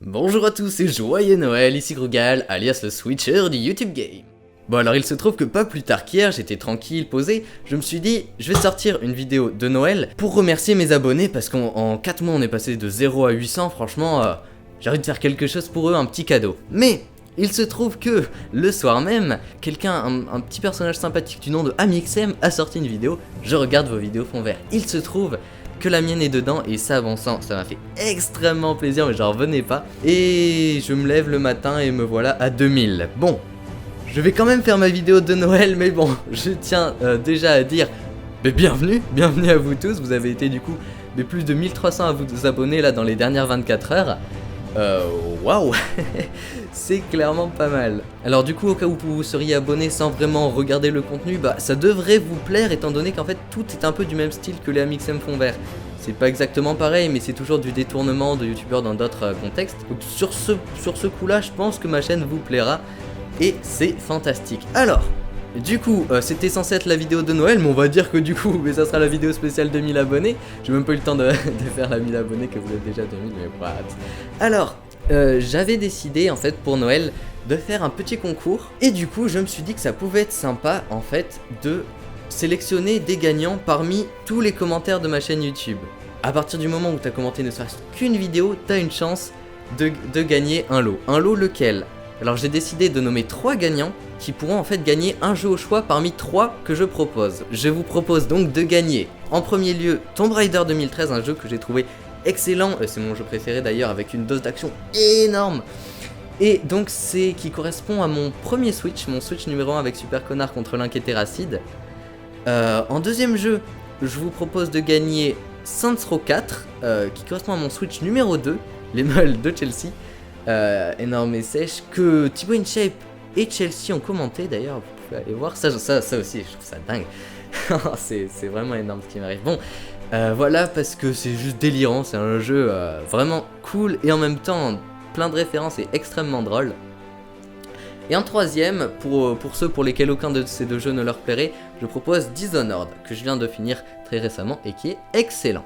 Bonjour à tous et joyeux Noël, ici Grugal, alias le Switcher du YouTube Game. Bon alors il se trouve que pas plus tard qu'hier, j'étais tranquille, posé, je me suis dit, je vais sortir une vidéo de Noël pour remercier mes abonnés parce qu'en 4 mois on est passé de 0 à 800, franchement, j'ai envie de faire quelque chose pour eux, un petit cadeau. Mais il se trouve que le soir même, un petit personnage sympathique du nom de Amixem a sorti une vidéo, je regarde vos vidéos fond vert. Il se trouve que la mienne est dedans et ça, bon sang, ça m'a fait extrêmement plaisir mais j'en revenais pas. Et je me lève le matin et me voilà à 2000. Bon, je vais quand même faire ma vidéo de Noël mais bon, je tiens déjà à dire bienvenue à vous tous. Vous avez été du coup plus de 1300 à vous abonner là dans les dernières 24 heures. Waouh. C'est clairement pas mal. Alors du coup, au cas où vous seriez abonné sans vraiment regarder le contenu, bah ça devrait vous plaire étant donné qu'en fait tout est un peu du même style que les Amixem fond vert. C'est pas exactement pareil, mais c'est toujours du détournement de youtubeurs dans d'autres contextes. Donc sur ce coup-là, je pense que ma chaîne vous plaira et c'est fantastique. Alors, du coup, c'était censé être la vidéo de Noël, mais on va dire que du coup, ça sera la vidéo spéciale 2000 abonnés. J'ai même pas eu le temps de faire la 1000 abonnés que vous êtes déjà 2000, mais what. Alors, j'avais décidé en fait pour Noël de faire un petit concours. Et du coup, je me suis dit que ça pouvait être sympa en fait de sélectionner des gagnants parmi tous les commentaires de ma chaîne YouTube. À partir du moment où tu as commenté ne serait-ce qu'une vidéo, tu as une chance de gagner un lot. Un lot lequel? Alors j'ai décidé de nommer 3 gagnants qui pourront en fait gagner un jeu au choix parmi 3 que je propose. Je vous propose donc de gagner en premier lieu Tomb Raider 2013, un jeu que j'ai trouvé excellent, c'est mon jeu préféré d'ailleurs avec une dose d'action énorme. Et donc c'est qui correspond à mon premier Switch, mon Switch numéro 1 avec Super Connard contre Link et Terracid. En deuxième jeu, je vous propose de gagner Saints Row 4, qui correspond à mon Switch numéro 2, les meules de Chelsea. Énorme et sèche, que Thibaut InShape et Chelsea ont commenté d'ailleurs, vous pouvez aller voir, ça aussi, je trouve ça dingue. c'est vraiment énorme ce qui m'arrive. Bon, voilà, parce que c'est juste délirant, c'est un jeu vraiment cool et en même temps plein de références et extrêmement drôle. Et en troisième, pour ceux pour lesquels aucun de ces deux jeux ne leur plairait, je propose Dishonored, que je viens de finir très récemment et qui est excellent.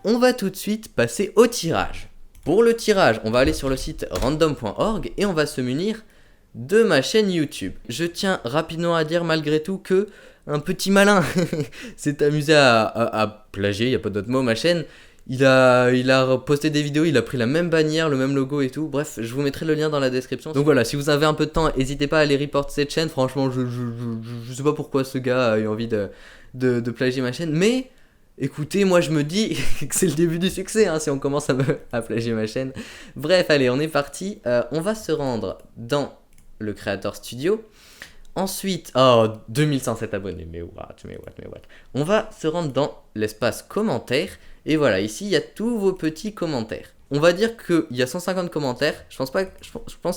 On va tout de suite passer au tirage. Pour le tirage, on va aller sur le site random.org et on va se munir de ma chaîne YouTube. Je tiens rapidement à dire malgré tout que un petit malin s'est amusé à plagier, il n'y a pas d'autre mot, ma chaîne. Il a posté des vidéos, il a pris la même bannière, le même logo et tout. Bref, je vous mettrai le lien dans la description. Donc voilà, si vous avez un peu de temps, n'hésitez pas à aller report cette chaîne. Franchement, je sais pas pourquoi ce gars a eu envie de plagier ma chaîne, mais... Écoutez, moi je me dis que c'est le début du succès hein, si on commence à plagier ma chaîne. Bref, allez, on est parti. On va se rendre dans le Creator Studio. Ensuite, 2107 abonnés, mais what. On va se rendre dans l'espace commentaires. Et voilà, ici, il y a tous vos petits commentaires. On va dire qu'il y a 150 commentaires. Je pense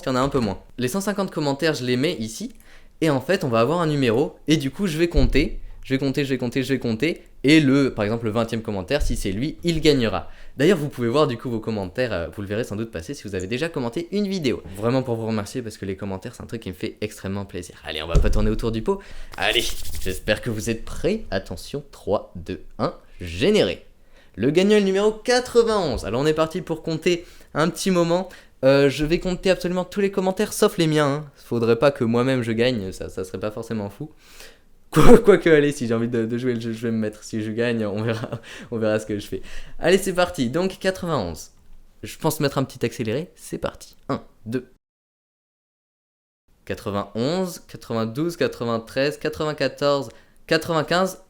qu'il y en a un peu moins. Les 150 commentaires, je les mets ici. Et en fait, on va avoir un numéro. Et du coup, je vais compter. Et par exemple, le 20e commentaire, si c'est lui, il gagnera. D'ailleurs, vous pouvez voir du coup vos commentaires, vous le verrez sans doute passer si vous avez déjà commenté une vidéo. Vraiment pour vous remercier parce que les commentaires, c'est un truc qui me fait extrêmement plaisir. Allez, on va pas tourner autour du pot. Allez, j'espère que vous êtes prêts. Attention, 3, 2, 1, générer. Le gagnant est le numéro 91. Alors on est parti pour compter un petit moment. Je vais compter absolument tous les commentaires sauf les miens. Hein. Faudrait pas que moi-même je gagne, ça serait pas forcément fou. Quoique, allez, si j'ai envie de jouer le jeu, je vais me mettre. Si je gagne, on verra ce que je fais. Allez, c'est parti. Donc, 91. Je pense mettre un petit accéléré. C'est parti. 1, 2. 91, 92, 93, 94, 95.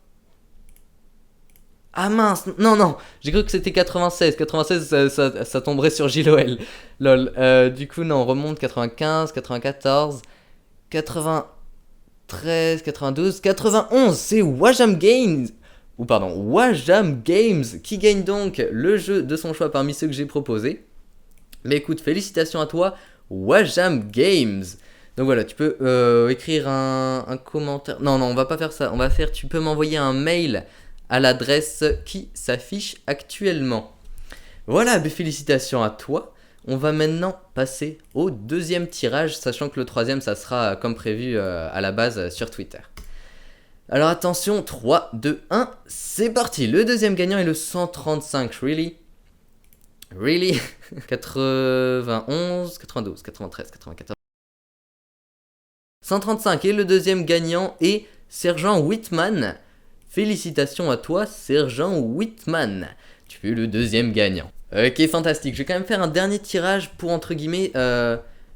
Ah mince, non. J'ai cru que c'était 96. 96, ça tomberait sur JLOL. Lol. Du coup, non, on remonte 95, 94, 80... 13, 92, 91, c'est Wajam Games qui gagne donc le jeu de son choix parmi ceux que j'ai proposés. Mais écoute, félicitations à toi, Wajam Games. Donc voilà, tu peux écrire un commentaire. Non, on va pas faire ça. Tu peux m'envoyer un mail à l'adresse qui s'affiche actuellement. Voilà, félicitations à toi. On va maintenant passer au deuxième tirage, sachant que le troisième, ça sera comme prévu à la base sur Twitter. Alors attention, 3, 2, 1, c'est parti. Le deuxième gagnant est le 135 Really. Really? 91, 92, 93, 94... 135, et le deuxième gagnant est Sergent Whitman. Félicitations à toi, Sergent Whitman. Tu es le deuxième gagnant. Ok, fantastique. Je vais quand même faire un dernier tirage pour, entre guillemets,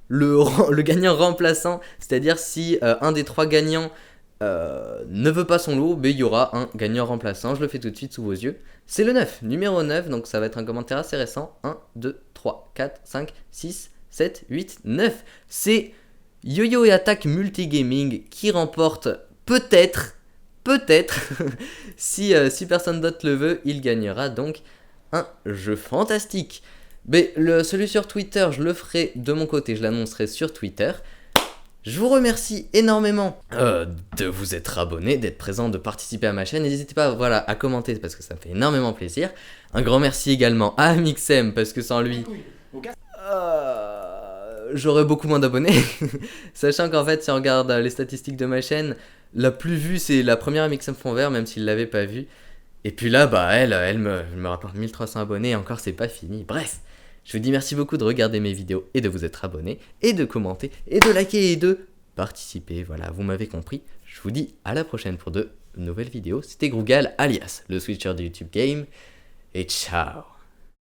le gagnant remplaçant. C'est-à-dire si un des trois gagnants ne veut pas son lot, ben, il y aura un gagnant remplaçant. Je le fais tout de suite sous vos yeux. C'est le 9, numéro 9, donc ça va être un commentaire assez récent. 1, 2, 3, 4, 5, 6, 7, 8, 9. C'est Yo-Yo et Attaque Multigaming qui remporte peut-être, si personne d'autre le veut, il gagnera donc un jeu fantastique. Mais celui sur Twitter, je le ferai de mon côté, je l'annoncerai sur Twitter. Je vous remercie énormément de vous être abonné, d'être présent, de participer à ma chaîne. N'hésitez pas voilà, à commenter parce que ça me fait énormément plaisir. Un grand merci également à Mixem parce que sans lui, j'aurais beaucoup moins d'abonnés. Sachant qu'en fait, si on regarde les statistiques de ma chaîne, la plus vue c'est la première Mixem Fond Vert, même s'il l'avait pas vue. Et puis là, bah elle me rapporte 1300 abonnés et encore c'est pas fini. Bref. Je vous dis merci beaucoup de regarder mes vidéos et de vous être abonné et de commenter et de liker et de participer. Voilà, vous m'avez compris. Je vous dis à la prochaine pour de nouvelles vidéos. C'était Grougal alias le Switcher de YouTube Game et ciao.